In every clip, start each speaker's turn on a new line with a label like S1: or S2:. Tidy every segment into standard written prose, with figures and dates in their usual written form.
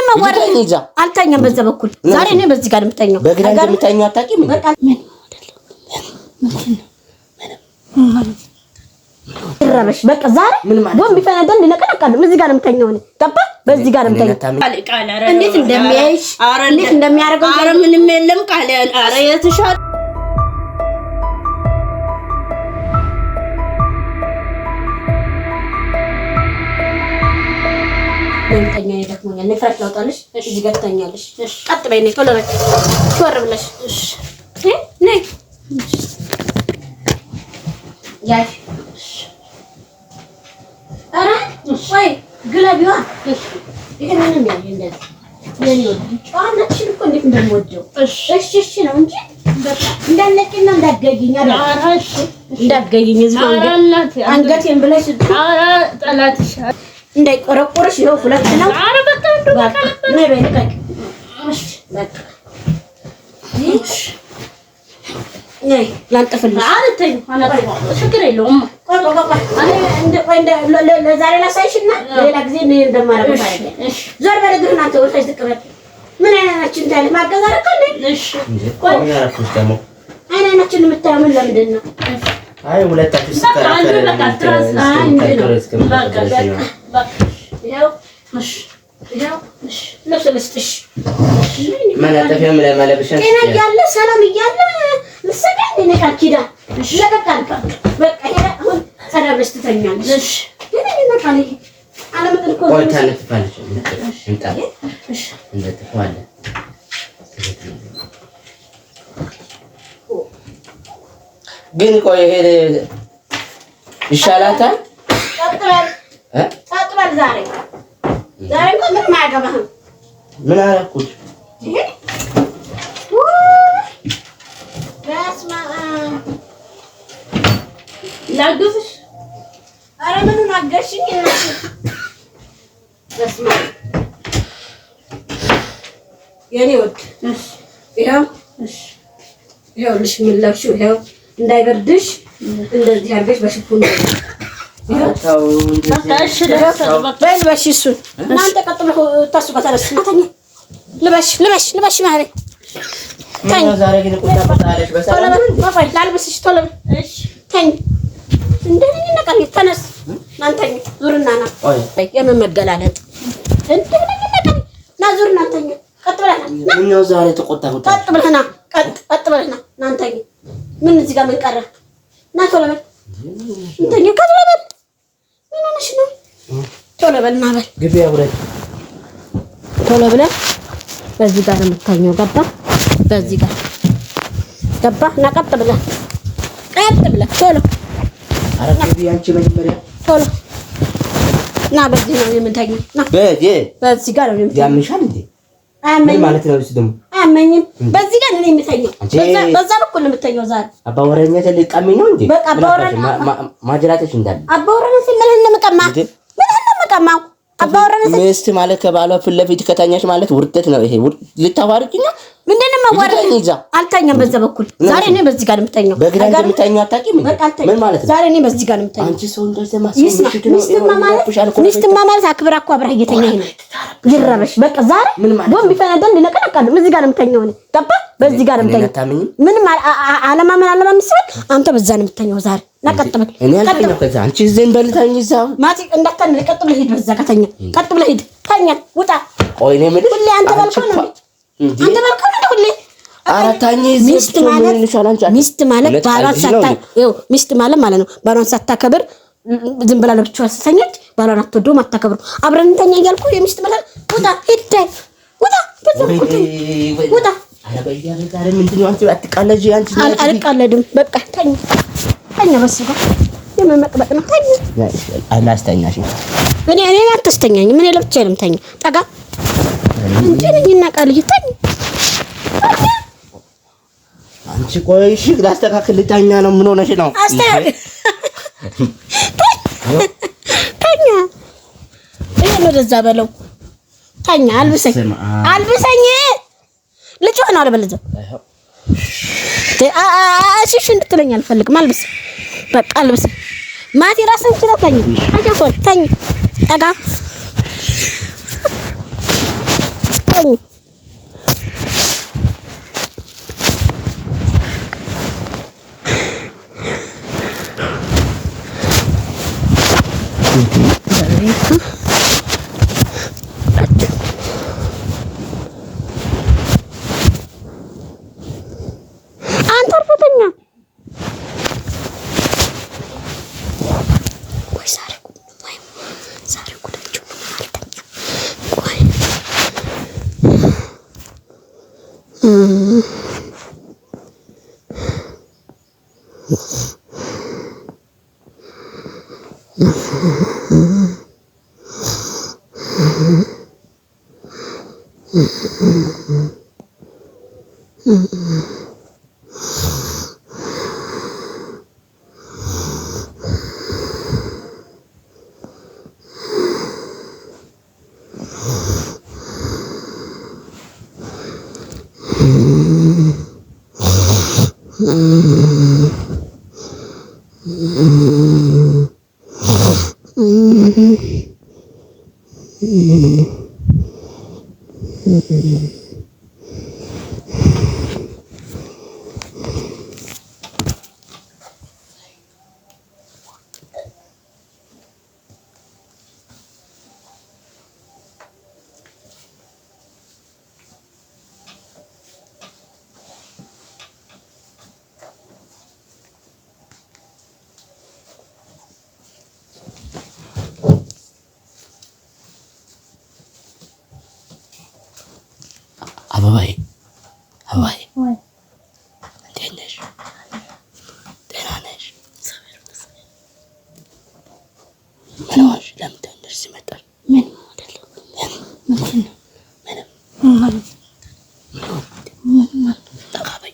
S1: ማዋረድ አልተኛም በዛ በኩል ዛሬ እኔ በዚህ ጋር የምተኛው
S2: በግራ እንደምተኛው አታውቂም
S1: በቃ ረበሽ በቃ ዛሬ ቦምብ ይፈነዳል እንነቀነቃለን እዚህ ጋር የምተኛው እኔ ገባ በዚህ ጋር የምተኛው እንዴት እንደሚያይሽ እንዴት እንደሚያደርገው
S3: ኧረ ምንም የለም ቃል ኧረ የተሻለ
S1: ለምተኛ ይደክሞኛል ነፍራሽ ላውጣልሽ እዚህ ጋር ተኛለሽ ቀጥ በይ ነይ ቶሎ በይ ሾር ብለሽ እሺ ነይ ያሽ አራ ወይ ግላቢዋ ይሄ ምንም ያለ እንደዚህ የኔ ጫናችን እኮ እንዴት እንደምወደው እሺ ነው እንጂ በቃ እንዳለቂና እንዳገጊኝ አራሽ እንዳገጊኝ እዚህ አንገቴን ብለሽ
S3: አራ ጠላትሽ
S1: እንዳይቆረቆርሽ ነው ሁለት ነው
S3: አረ በቃ
S1: ነይ በይ ልቀቂ እሺ በቃ ነይ ላንጠፍልሽ
S3: አረተኝ አናጠፋ ችግር የለውም
S1: ቆይ ለዛሬ ላሳይሽና ሌላ ጊዜ እኔ እንደማረግ ታያለሽ እሺ ዞር በለግህና አንተ ወጣሽ ተቀበል ምን አይናችን ታለ ማገዛር እኮ እሺ ቆይ
S2: ያረኩሽ ደግሞ
S1: አይናችን የምታምን ለምንድን ነው
S2: አይ ሁለታችሁ ስከራከረ መለጠፊያ ለማለብሻት
S1: ያለ ሰላም እያለ ልሰጋኝ ነካኪዳ ለቀቃልካ በቃ ይሄ አሁን ሰላም ለስተኛለሽ ግን ይነካል አለመጠን እኮ
S2: ቆይ ታለጥፋለች እንጣ እሺ እንደጥፋለ ግን ቆይ ይሄ ይሻላታል
S1: ታጥባል ዛሬ ምን ማያገባህም
S2: ምን አደረኩት
S1: ይሄ በስመ አብ ላግዝሽ ኧረ ምኑን አገዝሽኝ እናት በስመ አብ የኔ ወድ ይኸው ይኸውልሽ የምንለብሽው ይኸው እንዳይበርድሽ እንደዚህ አድርገሽ በሽፉን
S2: ታው እንደዚህ
S1: በልበሽ እሱን እናንተ ቀጥሎ ታሱ ጋር ተነስተኛ ልበሽ ማለት
S2: ተኝ ዛሬ ግን ቁጣጣለሽ በሰላም
S1: ባባይ ላልበስሽ ቶሎ እሺ ተኝ እንደዚህ ነቀል ተነስ ናንተኝ ዙርና ና አይ የመመገላለጥ እንደዚህ ነቀል ና ዙርና ተኝ ቀጥ ብለና
S2: ምነው ዛሬ ተቆጣሁ
S1: ቀጥ ብለና ናንተኝ ምን እዚህ ጋር ምን ቀረ ና ቶሎ በል እንተኛ ቶሎ በል ምን ሆነሽ ነው ቶሎ በልና በል
S2: ግቢ አብረን
S1: ቶሎ ብለህ በዚህ ጋር የምታኘው ገባ በዚህ ጋር ገባ እና ቀጥ ብለህ ቶሎ
S2: ኧረ ግቢ አንቺ መጀመሪያ
S1: ቶሎ ና በዚህ ነው የምንተኛው ና በዚህ ጋር ነው የምንተኛው
S2: ያምሻል እንዴ ምን ማለት ነው እሱ ደግሞ
S1: አመኝም በዚህ ጋር ነው የምተኛው በዛ በኩል ነው የምተኛው ዛሬ
S2: አባወራኛ ተልቃሚ ነው እንዴ
S1: በቃ አባወራኛ
S2: ማጅራተሽ እንዳለ
S1: አባወራኛ ምን እንደምቀማው አባወራኛ
S2: ሚስት ማለት ከባሏ ፊት ለፊት ከተኛሽ ማለት ውርደት ነው ይሄ ልታዋርቂኝ
S1: ምንድነው ማዋረድ አልተኛም በዛ በኩል ዛሬ እኔ በዚህ ጋር የምተኛው
S2: በግራ እንደምተኛው አታውቂም ምን ማለት ነው
S1: ዛሬ እኔ በዚህ ጋር የምተኛው
S2: አንቺ ሰው እንደዚህ ማስመሽሽ
S1: ሚስትማ ማለት አክብራ እኮ አብረህ እየተኛህ ነው ይረበሽ በቃ ዛሬ ቦምብ ይፈነዳል እንነቀነቃለን እዚህ ጋር የምተኛው እኔ ገባ በዚህ ጋር የምተኛው ምንም አለማመን አንተ በዛ ነው የምተኛው ዛሬ ናቀጥበል
S2: እኔ አልተኛው ከዛ አንቺ ዘን በልታኝ ይዛው
S1: ማቲ እንዳታን ልቀጥበል ሄድ በዛ ከተኛ ቀጥበል ሄድ ተኛ ውጣ
S2: ቆይ እኔ ምን
S1: ሁሌ አንተ ባልከው ነው አንተ ባልከው ነው ሁሌ
S2: አራታኝ
S1: ሚስት ማለት ባሏን ሚስት ማለት ነው ባሏን ሳታከብር ዝም ብላ ለብቻዋ ስትተኛች ባሏን አትወደውም አታከብረው አብረን እንተኛ እያልኩ የሚስት ማለት ውጣ ሂድ ውጣ ውጣ
S2: አለበያ ዛሬ ምንድነው አንቺ አትቃለጂ አንቺ
S1: አልቃለድም በቃ ተኛ በስጋ የመመቅበቅ ነው ተኛ
S2: አላስተኛሽ
S1: እኔ አትስተኛኝ ምን ለብቻ ተኛ ጠጋ እንዴ ነኝና ቃል ይተኝ
S2: አንቺ ቆይ እሺ ላስተካክል ልታኛ ነው ምን ሆነሽ ነው
S1: አስተካክል ተኛ ይሄ ነው ደዛ በለው ተኛ አልብሰኝ ልጅ ሆነ አልበለዘ እሺ እንድትለኝ አልፈልግም አልብስ በቃ አልብስ ማቲ ራስን ስለተኝ አጃኮል ተኝ ጠጋ ተኝ አንተ አርፈተኛ ወይ ዛሬ ጉዳቸው ቆይ
S2: አበባዬ
S3: ወይ
S2: እንዴት ነሽ? ደህና ነሽ? ምን ሆንሽ? ለምን ተነሽ ሲመጣል?
S3: ምን አይደለም ምንድን ነው
S2: ተቃበይ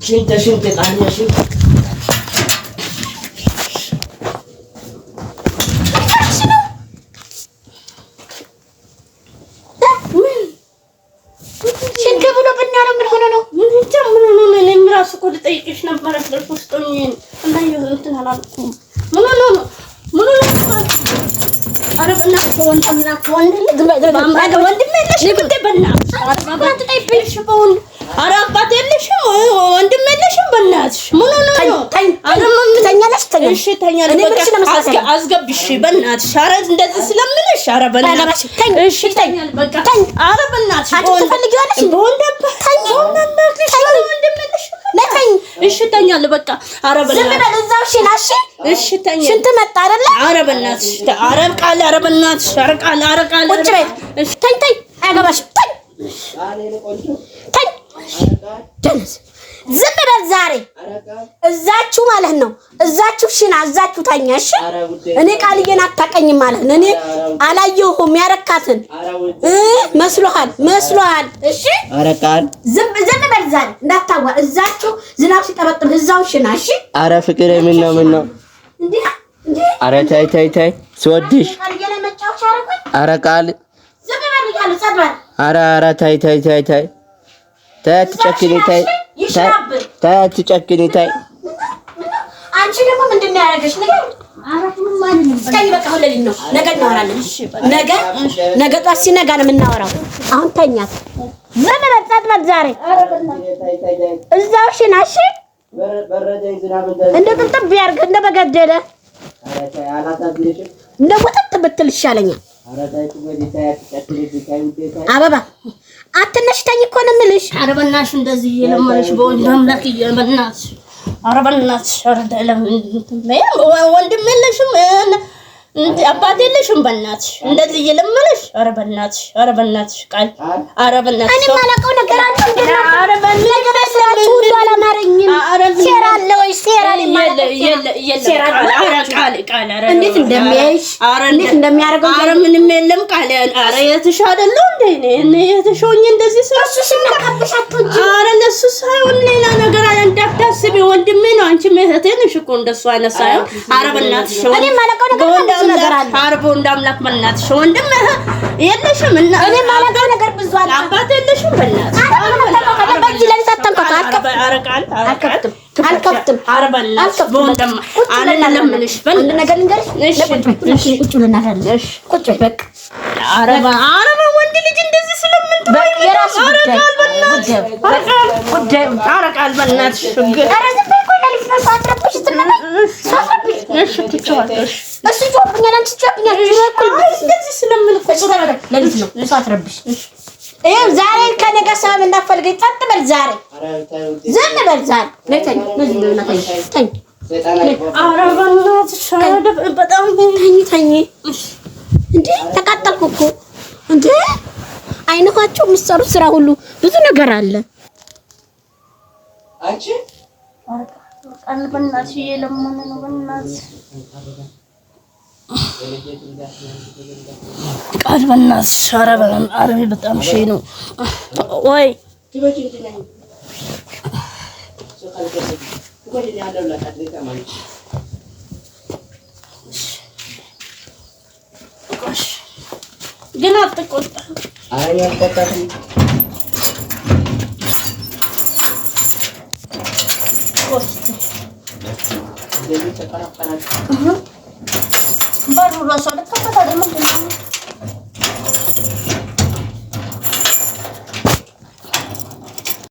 S2: ሽንት ቃልሽ
S1: ሽንት ብሎ ብናለው ምን ሆነ ነው?
S3: ምን ሆነ ነው? እኔም ራሱ እኮ ልጠይቅሽ ነበር ውስጡኝ እና እንትን አላልኩም። ምን ሆነ ነው? ኧረ በእናትህ ወንድም የለሽም እንደ በእናትሽ ኧረ አባት የለሽም ወንድም የለሽም በእናትሽ ምን ሆነ ነው? እሺ ተኛለሽ በቃ አስገብሽ በእናትሽ ኧረ እንደዚህ ስለምንሽ ኧረ በእናትሽ እሺ ተኛለሽ በቃ ኧረ በእናትሽ እሺ ተኛለሽ በቃ ኧረ በእናትሽ እሺ ተኛለሽ
S1: ሽንት መጣ አይደለ?
S3: ኧረ በእናትሽ ኧረ ቃል ኧረ በእናትሽ ኧረ ቃል
S1: ቁጭ በይ እሺ ተኝ አያገባሽም ተኝ ደንስ ዝም በል ዛሬ እዛችሁ ማለት ነው እዛችሁ ሽና እዛችሁ ተኛ እሺ እኔ ቃልዬን አታቀኝም ማለት ነው እኔ አላየሁም ያረካትን መስሎሃል እሺ
S2: ኧረ ቃል
S1: ዝም በል ዛሬ እንዳታዋ እዛችሁ ዝናብ ሲጠበጥብ እዛው ሽና እሺ
S2: ኧረ ፍቅሬ ምን ነው
S1: እንዴ
S2: ኧረ ተይ ስወድሽ ኧረ ቃል
S1: ዝም በል ይላል ጸድባል
S2: ኧረ ተይ አትጨክኒ ተይ አትጨክኒ ተይ
S1: አንቺ ደግሞ ምንድን ነው ያደረገሽ ነገር እስከኝ በቃ ሁሌ ነው ነገ እናወራለን ነገ ጧት ሲነጋ ነው የምናወራው አሁን ተኛት ዝም በል ጸድባል ዛሬ እዛው ሽና እሺ እንደ ጥብጥብ ያርግ እንደ በገደለ እንደ ወጥጥ ብትል ይሻለኛል አበባ አትነሽተኝ እኮ ነው የምልሽ
S3: ኧረ በእናትሽ እንደዚህ እየለመነሽ በወንድ አምላክ በእናትሽ ኧረ በእናትሽ ኧረ ወንድም የለሽም እንዴ አባት የለሽም በእናትሽ እንደዚህ እየለመነሽ ኧረ በእናትሽ ቃል ኧረ በእናትሽ
S1: እኔ ማለቀው ነገር አለ ኧረ በእናትሽ ሁሉ አላማረኝም ሴራ አለ ወይ ሴራ
S3: ቃል
S1: እንዴት እንደሚያይሽ እንዴት እንደሚያደርገው
S3: ኧረ ምንም የለም ቃል ኧረ የትሽ አይደለ እንዴ እኔ የትሾኝ እንደዚህ
S1: እሱ ሲነካብሻት እንጂ
S3: ኧረ ለሱ ሳይሆን ሌላ ነገር እንዳታስቢ ወንድሜ ነው አንቺ እህቴ ነሽ እኮ እንደሱ አይነት ሳይሆን ኧረ በእናትሽ
S1: እኔ ማለቀው ነገር አለ
S3: አርቦ እንዳምላክ በእናትሽ ወንድም የለሽም እና
S1: እኔ ማለቀው ነገር ብዙ አለ
S3: አባት የለሽም በእናትሽ
S1: በዚህ ላይ ታተንከካ አልከፍትም
S3: ኧረ በእናትሽ ወንድም አልለምንሽ
S1: አንድ ነገር ልንገርሽ ቁጭ ብለናል ቁጭ በቃ
S3: ኧረ ወንድ ልጅ እንደዚህ ስለምን
S1: የራስ
S3: ቃል በእናትሽ
S1: ኧረ ዝም በይ ቆይ ለሊት ነው ሳትረብሽ ሳትረብሽ
S3: እሺ ትጫወታለሽ
S1: እሱ ጮብኛል አንቺ ጮብኛል
S3: እንደዚህ ስለምን
S1: ለሊት ነው ሳትረብሽ ይኸው ዛሬ ከእኔ ጋር ሰበብ እንዳትፈልገኝ ጸጥ በል ዛሬ ዝም በል ዛሬ ነይ ተኝ ተኝ
S3: ኧረ በእናትሽ በጣም
S1: ተኝ እንዴ ተቃጠልኩ እኮ እንዴ አይነካቸው የምትሰሩት ስራ ሁሉ ብዙ ነገር አለ
S4: አንቺ
S3: ቃል በእናትሽ እየለመነ ነው በእናትሽ ቃል በእናትሽ ኧረ በጣም ሺ ነው ወይ ግን አትቆጣ
S4: አይ አልቆጣም
S1: በሩ ራሱ አልከፈተ አይደለም